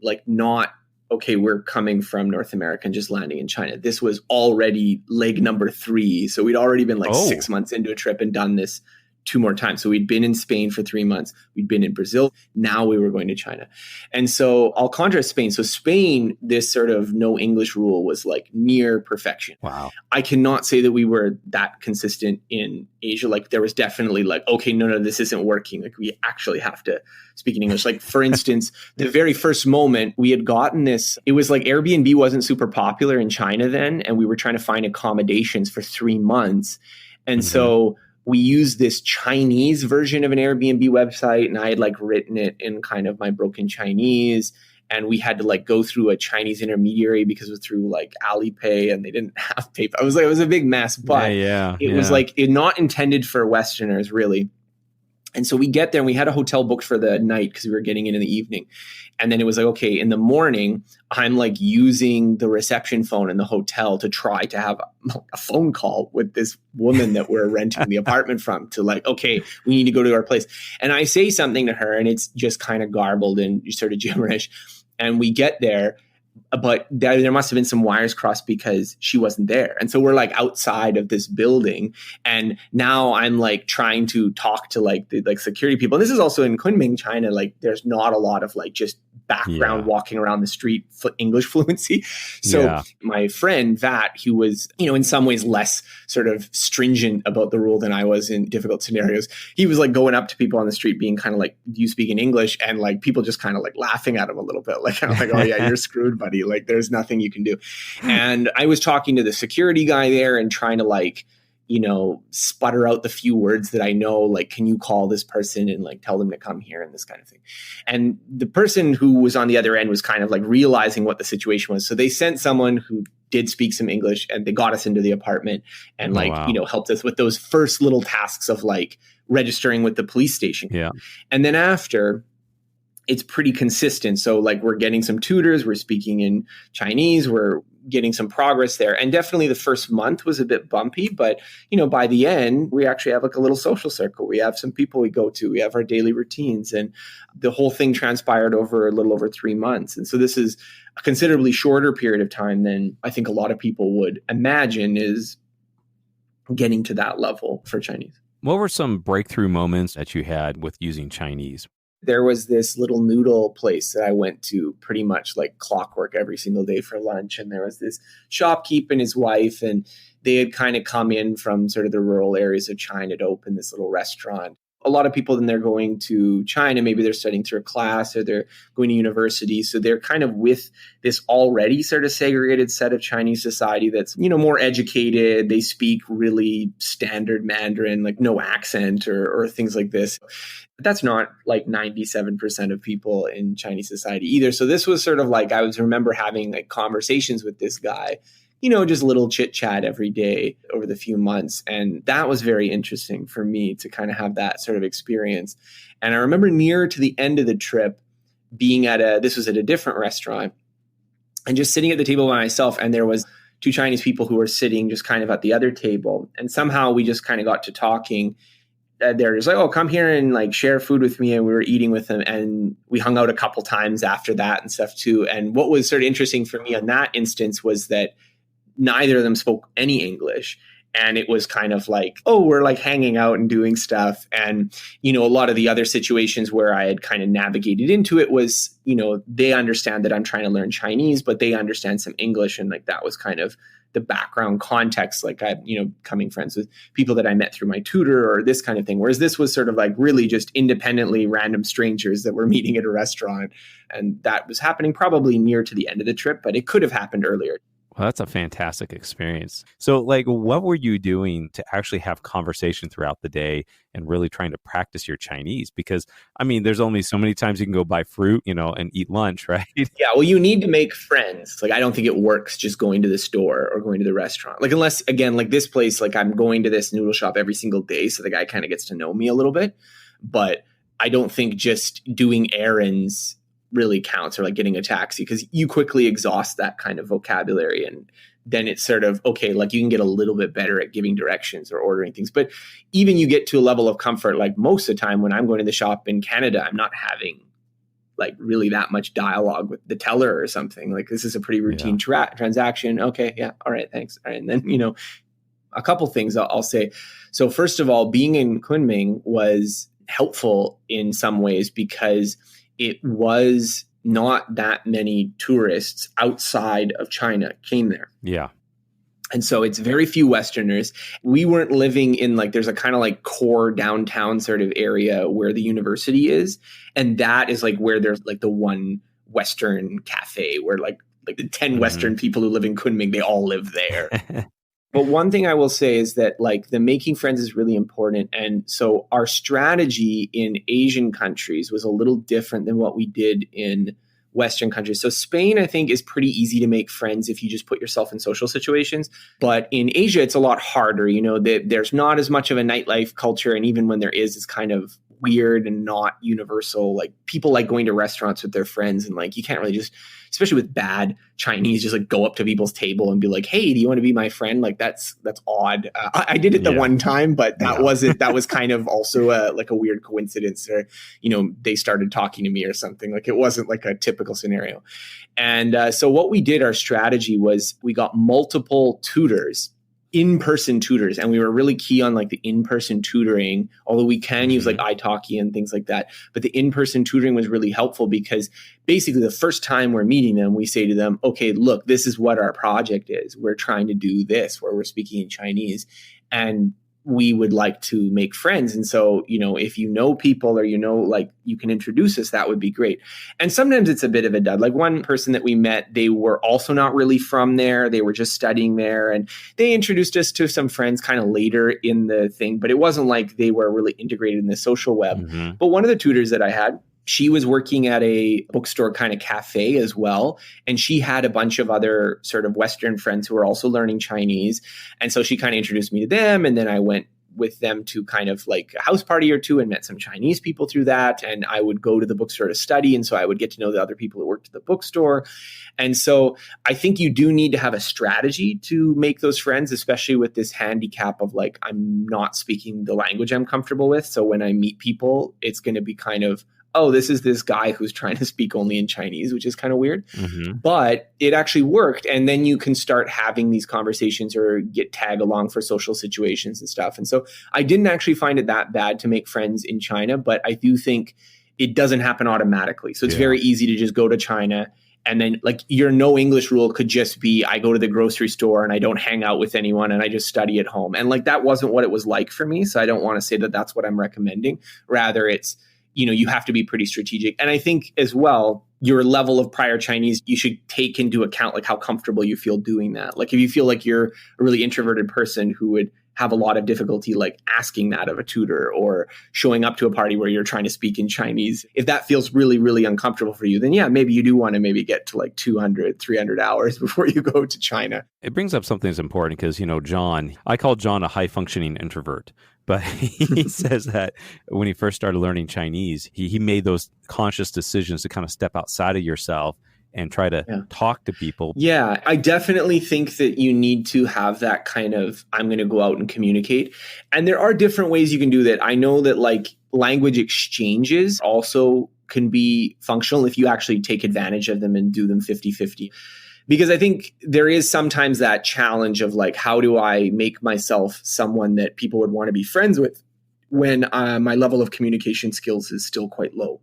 like not, okay, we're coming from North America and just landing in China. This was already leg number 3. So we'd already been like 6 months into a trip and done this 2 more times. So we'd been in Spain for 3 months. We'd been in Brazil. Now we were going to China. And so I'll contrast Spain. So Spain, this sort of no English rule was like near perfection. Wow. I cannot say that we were that consistent in Asia. Like there was definitely like, okay, no, this isn't working. Like we actually have to speak in English. Like for instance, the very first moment we had gotten this, it was like Airbnb wasn't super popular in China then. And we were trying to find accommodations for 3 months. And so we used this Chinese version of an Airbnb website, and I had like written it in kind of my broken Chinese, and we had to like go through a Chinese intermediary because it was through like Alipay and they didn't have PayPal. It was a big mess, but it was like not intended for Westerners really. And so we get there and we had a hotel booked for the night because we were getting in the evening. And then it was like, okay, in the morning, I'm like using the reception phone in the hotel to try to have a phone call with this woman that we're renting the apartment from to like, okay, we need to go to our place. And I say something to her and it's just kind of garbled and sort of gibberish. And we get there But there must have been some wires crossed because she wasn't there. And so we're like outside of this building. And now I'm like trying to talk to like the like security people. And this is also in Kunming, China. Like there's not a lot of like just background walking around the street English fluency. So my friend Vat, who was, in some ways less sort of stringent about the rule than I was in difficult scenarios, he was like going up to people on the street being kind of like, do you speak in English? And like people just kind of like laughing at him a little bit. Like, I'm like, oh yeah, you're screwed, buddy. Like there's nothing you can do. And I was talking to the security guy there and trying to like, sputter out the few words that I know, like, can you call this person and like tell them to come here and this kind of thing. And the person who was on the other end was kind of like realizing what the situation was. So they sent someone who did speak some English and they got us into the apartment and helped us with those first little tasks of like registering with the police station. Yeah. And then after, it's pretty consistent. So like we're getting some tutors, we're speaking in Chinese, we're getting some progress there. And definitely the first month was a bit bumpy, but by the end, we actually have like a little social circle. We have some people we go to, we have our daily routines, and the whole thing transpired over a little over 3 months. And so this is a considerably shorter period of time than I think a lot of people would imagine is getting to that level for Chinese. What were some breakthrough moments that you had with using Chinese? There was this little noodle place that I went to pretty much like clockwork every single day for lunch. And there was this shopkeep and his wife, and they had kind of come in from sort of the rural areas of China to open this little restaurant. A lot of people, then they're going to China, maybe they're studying through a class or they're going to university. So they're kind of with this already sort of segregated set of Chinese society that's, more educated. They speak really standard Mandarin, like no accent or things like this. But that's not like 97% of people in Chinese society either. So this was sort of like, I remember having like conversations with this guy, just little chit chat every day over the few months. And that was very interesting for me to kind of have that sort of experience. And I remember near to the end of the trip being this was at a different restaurant and just sitting at the table by myself. And there was 2 Chinese people who were sitting just kind of at the other table. And somehow we just kind of got to talking. They're just like, oh, come here and like share food with me. And we were eating with them. And we hung out a couple times after that and stuff too. And what was sort of interesting for me on that instance was that neither of them spoke any English. And it was kind of like, oh, we're like hanging out and doing stuff. And, a lot of the other situations where I had kind of navigated into it was, they understand that I'm trying to learn Chinese, but they understand some English. And like, that was kind of the background context. Like I, becoming friends with people that I met through my tutor or this kind of thing. Whereas this was sort of like really just independently random strangers that were meeting at a restaurant. And that was happening probably near to the end of the trip, but it could have happened earlier. Well, that's a fantastic experience. So like, what were you doing to actually have conversation throughout the day and really trying to practice your Chinese? Because, there's only so many times you can go buy fruit, and eat lunch, right? Yeah, well, you need to make friends. Like, I don't think it works just going to the store or going to the restaurant. Like, unless, again, like this place, like I'm going to this noodle shop every single day, so the guy kind of gets to know me a little bit. But I don't think just doing errands really counts, or like getting a taxi, because you quickly exhaust that kind of vocabulary. And then it's sort of, okay, like you can get a little bit better at giving directions or ordering things. But even you get to a level of comfort, like most of the time when I'm going to the shop in Canada, I'm not having like really that much dialogue with the teller or something. Like this is a pretty routine transaction. Okay. Yeah. All right. Thanks. All right. And then, a couple things I'll say. So first of all, being in Kunming was helpful in some ways because it was not that many tourists outside of China came there. Yeah. And so it's very few Westerners. We weren't living in like, there's a kind of like core downtown sort of area where the university is. And that is like where there's like the one Western cafe where like the 10 Western people who live in Kunming, they all live there. But one thing I will say is that like the making friends is really important. And so our strategy in Asian countries was a little different than what we did in Western countries. So Spain, I think, is pretty easy to make friends if you just put yourself in social situations. But in Asia, it's a lot harder. There's not as much of a nightlife culture. And even when there is, it's kind of weird and not universal. Like people like going to restaurants with their friends, and like you can't really just, especially with bad Chinese, just like go up to people's table and be like, "Hey, do you want to be my friend?" Like that's odd. I did it the one time, but that was kind of also like a weird coincidence, or they started talking to me or something. Like it wasn't like a typical scenario. And so what we did, our strategy was we got multiple tutors, in-person tutors, and we were really key on like the in-person tutoring, although we can use like italki and things like that. But the in-person tutoring was really helpful because basically the first time we're meeting them, we say to them, okay, look, this is what our project is. We're trying to do this where we're speaking in Chinese, and we would like to make friends. And so, if you know people or, like you can introduce us, that would be great. And sometimes it's a bit of a dud. Like one person that we met, they were also not really from there. They were just studying there, and they introduced us to some friends kind of later in the thing, but it wasn't like they were really integrated in the social web. But one of the tutors that I had, she was working at a bookstore kind of cafe as well. And she had a bunch of other sort of Western friends who were also learning Chinese. And so she kind of introduced me to them. And then I went with them to kind of like a house party or two and met some Chinese people through that. And I would go to the bookstore to study. And so I would get to know the other people that worked at the bookstore. And so I think you do need to have a strategy to make those friends, especially with this handicap of like, I'm not speaking the language I'm comfortable with. So when I meet people, it's going to be kind of, oh, this is this guy who's trying to speak only in Chinese, which is kind of weird. But it actually worked. And then you can start having these conversations or get tagged along for social situations and stuff. And so I didn't actually find it that bad to make friends in China, but I do think it doesn't happen automatically. So it's very easy to just go to China. And then like your no English rule could just be, I go to the grocery store and I don't hang out with anyone and I just study at home. And like that wasn't what it was like for me. So I don't want to say that that's what I'm recommending. Rather, it's, you have to be pretty strategic. And I think as well, your level of prior Chinese, you should take into account like how comfortable you feel doing that. Like if you feel like you're a really introverted person who would have a lot of difficulty like asking that of a tutor or showing up to a party where you're trying to speak in Chinese, if that feels really, really uncomfortable for you, then yeah, maybe you do want to maybe get to like 200, 300 hours before you go to China. It brings up something that's important because, I call John a high functioning introvert. But he says that when he first started learning Chinese, he made those conscious decisions to kind of step outside of yourself and try to talk to people. Yeah, I definitely think that you need to have that kind of, I'm going to go out and communicate. And there are different ways you can do that. I know that like language exchanges also can be functional if you actually take advantage of them and do them 50-50. Because I think there is sometimes that challenge of like, how do I make myself someone that people would want to be friends with when my level of communication skills is still quite low?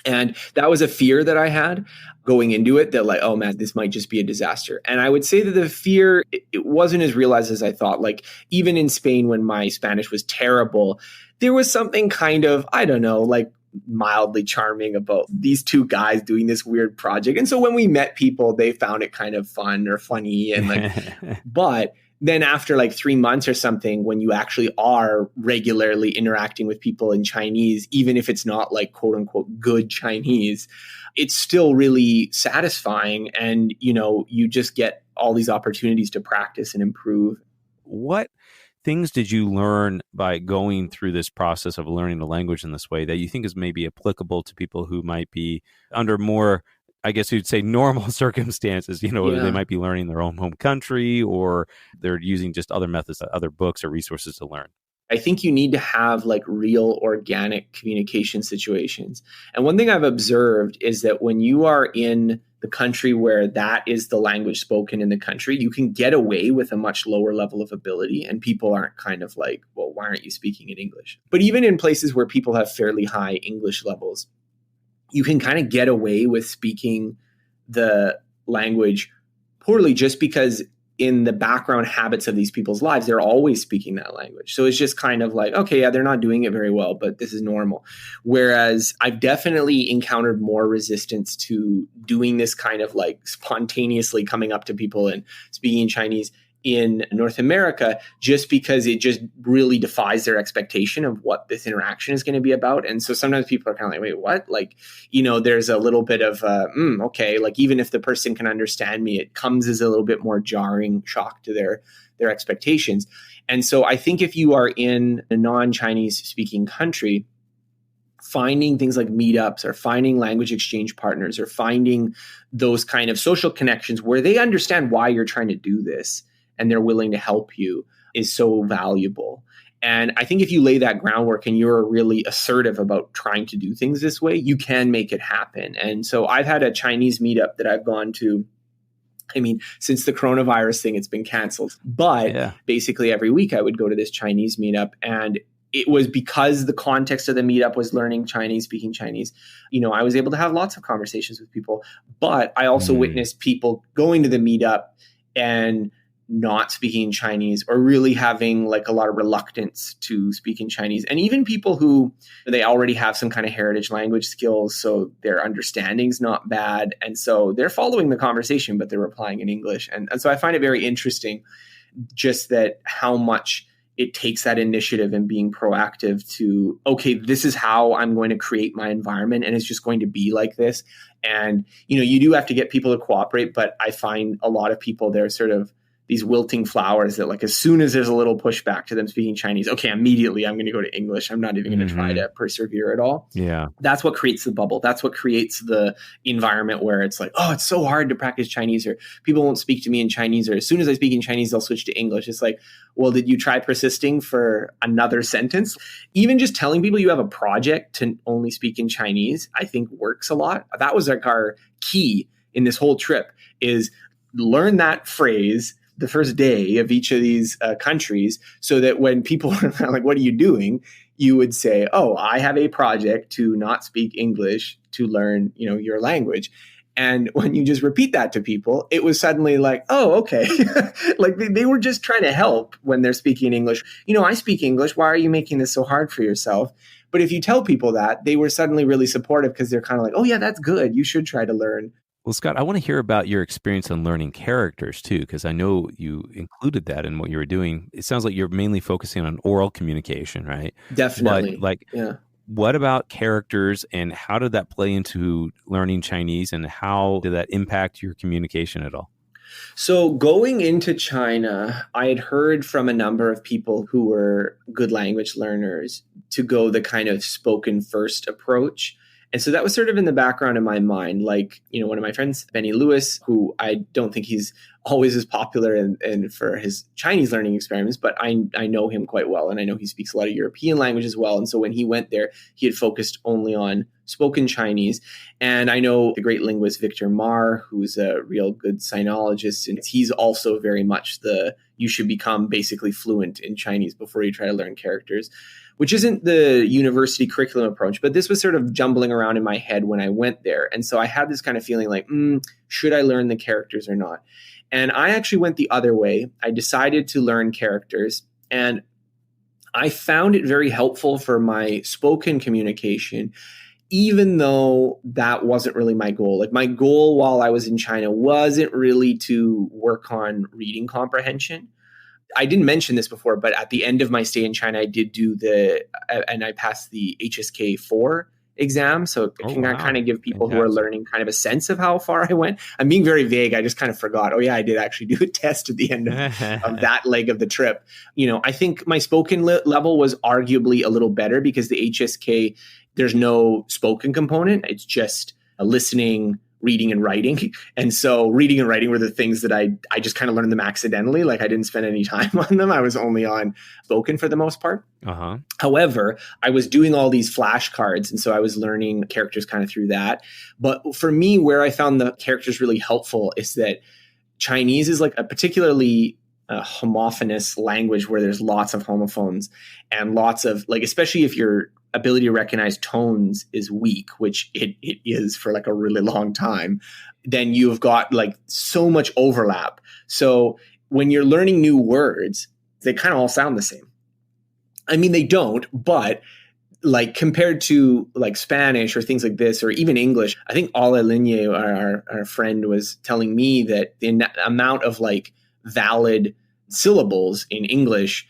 And that was a fear that I had going into it, that like, oh man, this might just be a disaster. And I would say that the fear, it wasn't as realized as I thought. Like even in Spain, when my Spanish was terrible, there was something kind of, I don't know, like mildly charming about these two guys doing this weird project. And so when we met people, they found it kind of fun or funny and like, but then after like 3 months or something, when you actually are regularly interacting with people in Chinese, even if it's not like quote unquote good Chinese, it's still really satisfying. And, you just get all these opportunities to practice and improve. What things did you learn by going through this process of learning the language in this way that you think is maybe applicable to people who might be under more, I guess you'd say, normal circumstances? They might be learning their own home country, or they're using just other methods, other books or resources to learn. I think you need to have like real organic communication situations. And one thing I've observed is that when you are in the country where that is the language spoken in the country, you can get away with a much lower level of ability. And people aren't kind of like, well, why aren't you speaking in English? But even in places where people have fairly high English levels, you can kind of get away with speaking the language poorly just because in the background habits of these people's lives, they're always speaking that language. So it's just kind of like, okay, yeah, they're not doing it very well, but this is normal. Whereas I've definitely encountered more resistance to doing this kind of like spontaneously coming up to people and speaking Chinese in North America, just because it just really defies their expectation of what this interaction is going to be about. And so sometimes people are kind of like, wait, what? Like, there's a little bit of, okay, like even if the person can understand me, it comes as a little bit more jarring shock to their expectations. And so I think if you are in a non-Chinese speaking country, finding things like meetups or finding language exchange partners or finding those kind of social connections where they understand why you're trying to do this and they're willing to help you is so valuable. And I think if you lay that groundwork and you're really assertive about trying to do things this way, you can make it happen. And so I've had a Chinese meetup that I've gone to. I mean, since the coronavirus thing, it's been canceled. But basically every week I would go to this Chinese meetup, and it was because the context of the meetup was learning Chinese, speaking Chinese. I was able to have lots of conversations with people, but I also witnessed people going to the meetup and not speaking Chinese or really having like a lot of reluctance to speak in Chinese. And even people who they already have some kind of heritage language skills, so their understanding's not bad. And so they're following the conversation, but they're replying in English. And so I find it very interesting just that how much it takes that initiative and being proactive to, okay, this is how I'm going to create my environment and it's just going to be like this. And, you do have to get people to cooperate, but I find a lot of people, they're sort of these wilting flowers that like as soon as there's a little pushback to them speaking Chinese, okay, immediately I'm going to go to English. I'm not even going to try to persevere at all. Yeah. That's what creates the bubble. That's what creates the environment where it's like, oh, it's so hard to practice Chinese, or people won't speak to me in Chinese, or as soon as I speak in Chinese, they'll switch to English. It's like, well, did you try persisting for another sentence? Even just telling people you have a project to only speak in Chinese, I think works a lot. That was like our key in this whole trip is learn that phrase the first day of each of these countries, so that when people are like, what are you doing? You would say, oh, I have a project to not speak English to learn, your language. And when you just repeat that to people, it was suddenly like, oh, okay. Like they were just trying to help when they're speaking English. I speak English. Why are you making this so hard for yourself? But if you tell people that, they were suddenly really supportive because they're kind of like, oh yeah, that's good. You should try to learn. Well, Scott, I want to hear about your experience on learning characters too, because I know you included that in what you were doing. It sounds like you're mainly focusing on oral communication, right? Definitely. But what about characters, and how did that play into learning Chinese, and how did that impact your communication at all? So going into China, I had heard from a number of people who were good language learners to go the kind of spoken first approach. And so that was sort of in the background of my mind. Like, one of my friends, Benny Lewis, who I don't think he's always as popular and for his Chinese learning experiments, but I know him quite well. And I know he speaks a lot of European language as well. And so when he went there, he had focused only on spoken Chinese. And I know the great linguist Victor Marr, who's a real good sinologist. And he's also very much you should become basically fluent in Chinese before you try to learn characters, which isn't the university curriculum approach, but this was sort of jumbling around in my head when I went there. And so I had this kind of feeling like, should I learn the characters or not? And I actually went the other way. I decided to learn characters, and I found it very helpful for my spoken communication, even though that wasn't really my goal. Like my goal while I was in China wasn't really to work on reading comprehension. I didn't mention this before, but at the end of my stay in China, I did do and I passed the HSK 4 exam. So it can kind of give people who are learning kind of a sense of how far I went. I'm being very vague. I just kind of forgot. Oh yeah, I did actually do a test at the end of that leg of the trip. I think my spoken level was arguably a little better because the HSK, there's no spoken component. It's just a listening, reading and writing. And so reading and writing were the things that I just kind of learned them accidentally. Like I didn't spend any time on them. I was only on spoken for the most part. However, I was doing all these flashcards. And so I was learning characters kind of through that. But for me, where I found the characters really helpful is that Chinese is like a particularly homophonous language where there's lots of homophones and lots of like, especially if your ability to recognize tones is weak, which it is for like a really long time, then you've got like so much overlap. So when you're learning new words, they kind of all sound the same. I mean, they don't, but like compared to like Spanish or things like this, or even English, I think Ultralearning, our friend, was telling me that the amount of like valid syllables in English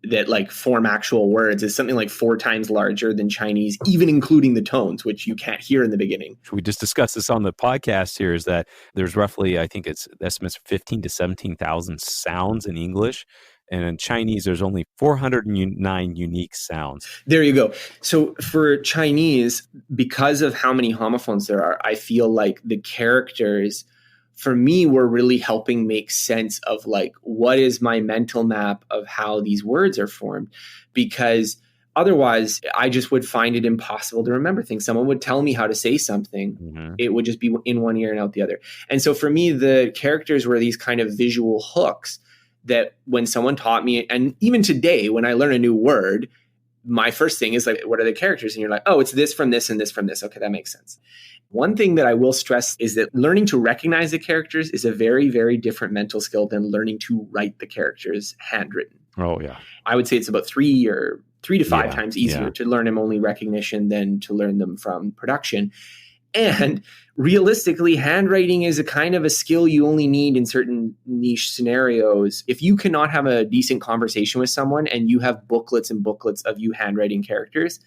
that like form actual words is something like 4 times larger than Chinese, even including the tones, which you can't hear in the beginning. We just discussed this on the podcast here, is that there's roughly, I think it's estimates 15 to 17,000 sounds in English. And in Chinese, there's only 409 unique sounds. There you go. So for Chinese, because of how many homophones there are, I feel like the characters for me were really helping make sense of like, what is my mental map of how these words are formed? Because otherwise, I just would find it impossible to remember things. Someone would tell me how to say something. Mm-hmm. It would just be in one ear and out the other. And so for me, the characters were these kind of visual hooks that when someone taught me, and even today, when I learn a new word, my first thing is like, what are the characters? And you're like, oh, it's this from this and this from this. Okay, that makes sense. One thing that I will stress is that learning to recognize the characters is a very, very different mental skill than learning to write the characters handwritten. Oh, yeah. I would say it's about 3 to 5 times easier to learn them only recognition than to learn them from production. And realistically, handwriting is a kind of a skill you only need in certain niche scenarios. If you cannot have a decent conversation with someone and you have booklets and booklets of you handwriting characters,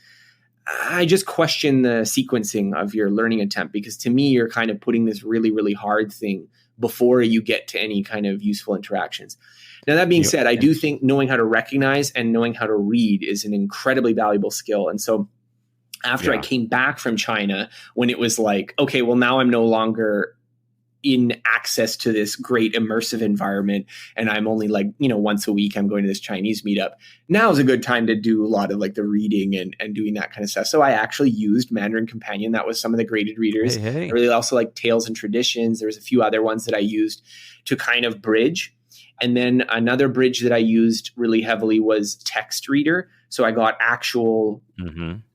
I just question the sequencing of your learning attempt, because to me, you're kind of putting this really, really hard thing before you get to any kind of useful interactions. Now, that being said, I do think knowing how to recognize and knowing how to read is an incredibly valuable skill. And so after I came back from China, when it was like, okay, well, now I'm no longer in access to this great immersive environment, and I'm only like, once a week I'm going to this Chinese meetup. Now is a good time to do a lot of like the reading and doing that kind of stuff. So I actually used Mandarin Companion. That was some of the graded readers. Hey. I really also like Tales and Traditions. There was a few other ones that I used to kind of bridge. And then another bridge that I used really heavily was Text Reader. So I got actual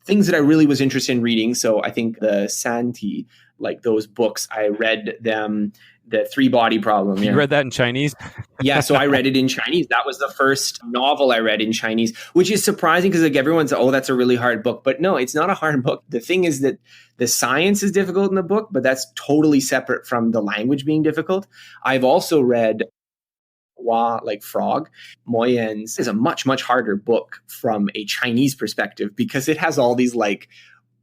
things that I really was interested in reading. So I think the Santi, like those books, I read them, the 3-Body Problem. You read that in Chinese? Yeah, so I read it in Chinese. That was the first novel I read in Chinese, which is surprising because like everyone's, oh, that's a really hard book. But no, it's not a hard book. The thing is that the science is difficult in the book, but that's totally separate from the language being difficult. I've also read like Frog. Moyens is a much, much harder book from a Chinese perspective because it has all these like,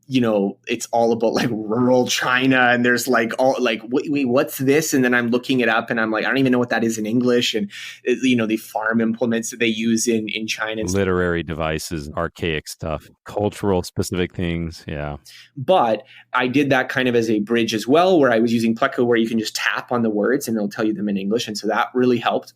it's all about like rural China, and there's like all like, wait, what's this? And then I'm looking it up and I'm like, I don't even know what that is in English. And the farm implements that they use in China. Literary devices, archaic stuff, cultural specific things. Yeah. But I did that kind of as a bridge as well, where I was using Pleco, where you can just tap on the words and it'll tell you them in English. And so that really helped.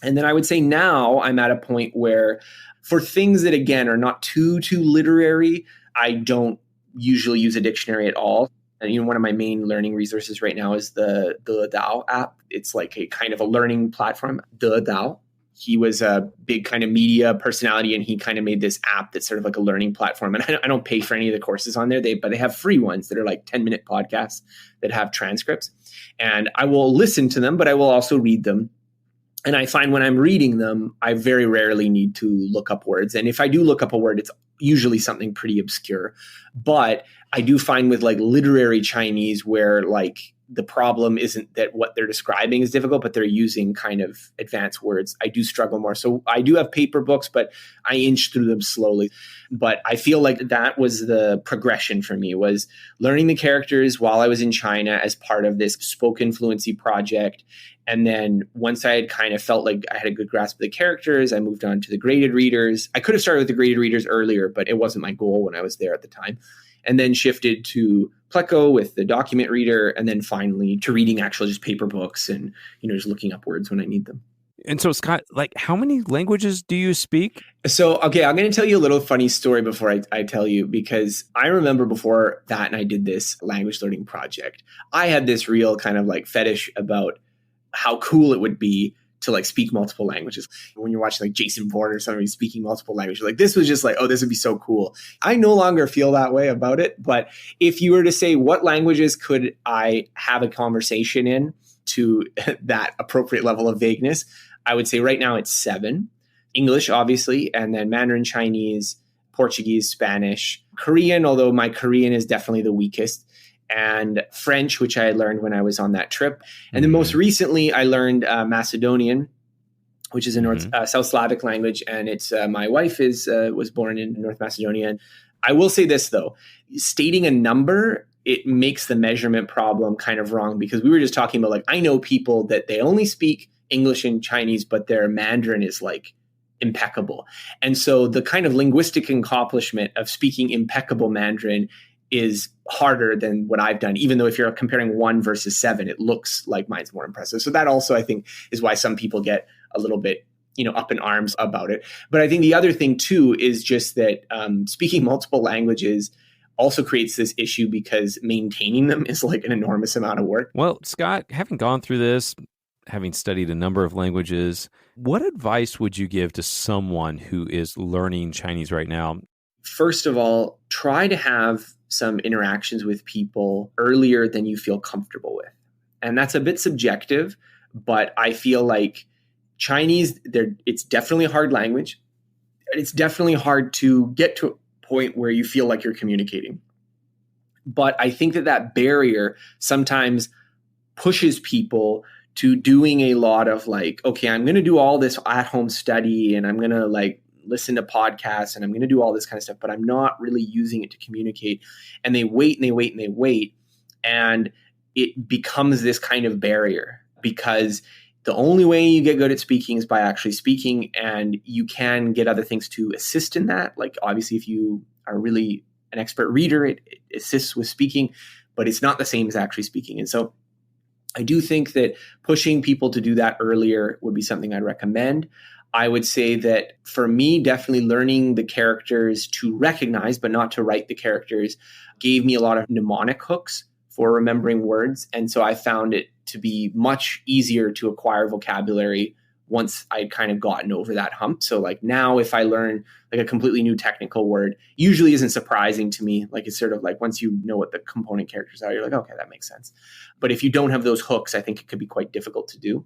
And then I would say now I'm at a point where for things that, again, are not too literary, I don't usually use a dictionary at all. And one of my main learning resources right now is the Dao app. It's like a kind of a learning platform, the Dao. He was a big kind of media personality, and he kind of made this app that's sort of like a learning platform. And I don't pay for any of the courses on there, but they have free ones that are like 10-minute podcasts that have transcripts. And I will listen to them, but I will also read them. And I find when I'm reading them, I very rarely need to look up words. And if I do look up a word, it's usually something pretty obscure. But I do find with like literary Chinese where like the problem isn't that what they're describing is difficult, but they're using kind of advanced words, I do struggle more. So I do have paper books, but I inch through them slowly. But I feel like that was the progression for me, was learning the characters while I was in China as part of this spoken fluency project. And then once I had kind of felt like I had a good grasp of the characters, I moved on to the graded readers. I could have started with the graded readers earlier, but it wasn't my goal when I was there at the time. And then shifted to Pleco with the document reader, and then finally to reading actual just paper books and, just looking up words when I need them. And so, Scott, like, how many languages do you speak? So, okay, I'm going to tell you a little funny story before I tell you, because I remember before that and I did this language learning project, I had this real kind of like fetish about how cool it would be to like speak multiple languages. When you're watching like Jason Bourne or somebody speaking multiple languages, like this was just like, oh, this would be so cool. I no longer feel that way about it. But if you were to say, what languages could I have a conversation in to that appropriate level of vagueness, I would say right now it's 7. English, obviously, and then Mandarin Chinese, Portuguese, Spanish, Korean, although my Korean is definitely the weakest, and French, which I learned when I was on that trip. And then most recently, I learned Macedonian, which is a South Slavic language. And it's my wife was born in North Macedonia. And I will say this, though, stating a number, it makes the measurement problem kind of wrong, because we were just talking about like, I know people that they only speak English and Chinese, but their Mandarin is like impeccable. And so the kind of linguistic accomplishment of speaking impeccable Mandarin is harder than what I've done. Even though if you're comparing 1 versus 7, it looks like mine's more impressive. So that also, I think, is why some people get a little bit, up in arms about it. But I think the other thing too is just that speaking multiple languages also creates this issue because maintaining them is like an enormous amount of work. Well, Scott, having gone through this, having studied a number of languages, what advice would you give to someone who is learning Chinese right now? First of all, try to have some interactions with people earlier than you feel comfortable with. And that's a bit subjective, but I feel like Chinese, it's definitely a hard language. It's definitely hard to get to a point where you feel like you're communicating. But I think that barrier sometimes pushes people to doing a lot of like, okay, I'm going to do all this at-home study and I'm going to like listen to podcasts and I'm going to do all this kind of stuff, but I'm not really using it to communicate. And they wait and they wait and they wait. And it becomes this kind of barrier because the only way you get good at speaking is by actually speaking, and you can get other things to assist in that. Like obviously, if you are really an expert reader, it assists with speaking, but it's not the same as actually speaking. And so I do think that pushing people to do that earlier would be something I'd recommend. I would say that for me, definitely learning the characters to recognize, but not to write the characters, gave me a lot of mnemonic hooks for remembering words. And so I found it to be much easier to acquire vocabulary once I'd kind of gotten over that hump. So like now if I learn like a completely new technical word, usually isn't surprising to me. Like it's sort of like once you know what the component characters are, you're like, okay, that makes sense. But if you don't have those hooks, I think it could be quite difficult to do.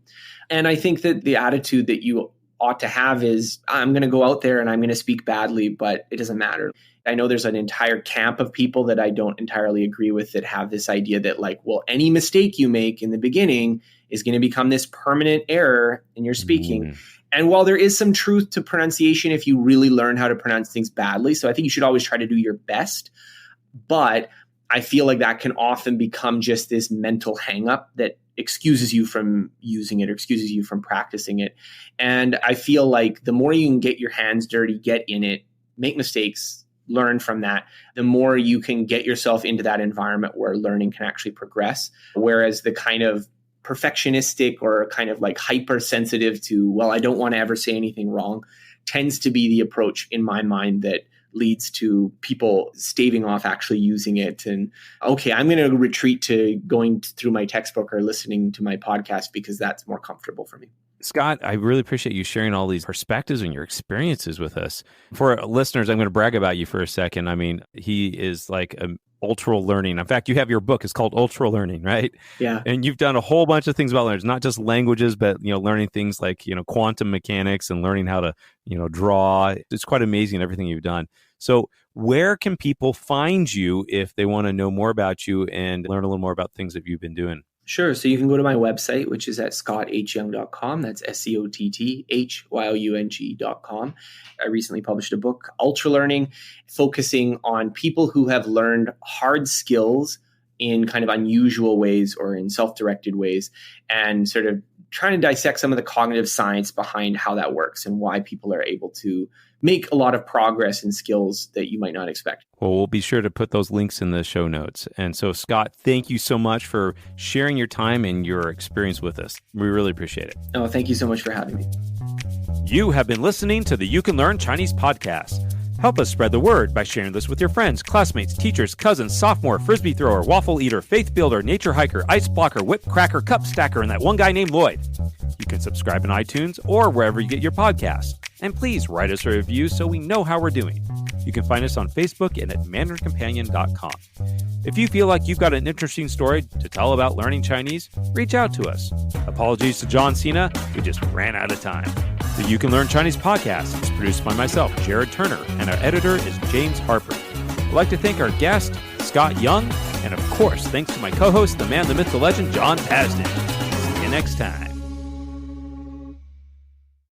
And I think that the attitude that you ought to have is I'm going to go out there and I'm going to speak badly, but it doesn't matter. I know there's an entire camp of people that I don't entirely agree with that have this idea that like, well, any mistake you make in the beginning is going to become this permanent error in your speaking. And while there is some truth to pronunciation, if you really learn how to pronounce things badly, so I think you should always try to do your best. But I feel like that can often become just this mental hang up that excuses you from using it or excuses you from practicing it. And I feel like the more you can get your hands dirty, get in it, make mistakes, learn from that, the more you can get yourself into that environment where learning can actually progress. Whereas the kind of perfectionistic or kind of like hypersensitive to, well, I don't want to ever say anything wrong, tends to be the approach in my mind that leads to people staving off actually using it. And okay, I'm going to retreat to going through my textbook or listening to my podcast because that's more comfortable for me. Scott, I really appreciate you sharing all these perspectives and your experiences with us. For listeners, I'm going to brag about you for a second. I mean, he is like Ultralearning. In fact, you have your book. It's called Ultralearning, right? Yeah. And you've done a whole bunch of things about learning, not just languages, but learning things like quantum mechanics and learning how to draw. It's quite amazing everything you've done. So, where can people find you if they want to know more about you and learn a little more about things that you've been doing? Sure. So you can go to my website, which is at scotthyoung.com. That's SCOTTHYOUNG.com. I recently published a book, Ultralearning, focusing on people who have learned hard skills in kind of unusual ways or in self-directed ways, and sort of trying to dissect some of the cognitive science behind how that works and why people are able to make a lot of progress in skills that you might not expect. Well, we'll be sure to put those links in the show notes. And so, Scott, thank you so much for sharing your time and your experience with us. We really appreciate it. Oh, thank you so much for having me. You have been listening to the You Can Learn Chinese podcast. Help us spread the word by sharing this with your friends, classmates, teachers, cousins, sophomore, frisbee thrower, waffle eater, faith builder, nature hiker, ice blocker, whip cracker, cup stacker, and that one guy named Lloyd. You can subscribe in iTunes or wherever you get your podcasts. And please write us a review so we know how we're doing. You can find us on Facebook and at mandarincompanion.com. If you feel like you've got an interesting story to tell about learning Chinese, reach out to us. Apologies to John Cena, we just ran out of time. The You Can Learn Chinese podcast is produced by myself, Jared Turner, and our editor is James Harper. I'd like to thank our guest, Scott Young, and of course, thanks to my co-host, the man, the myth, the legend, John Pasden. See you next time.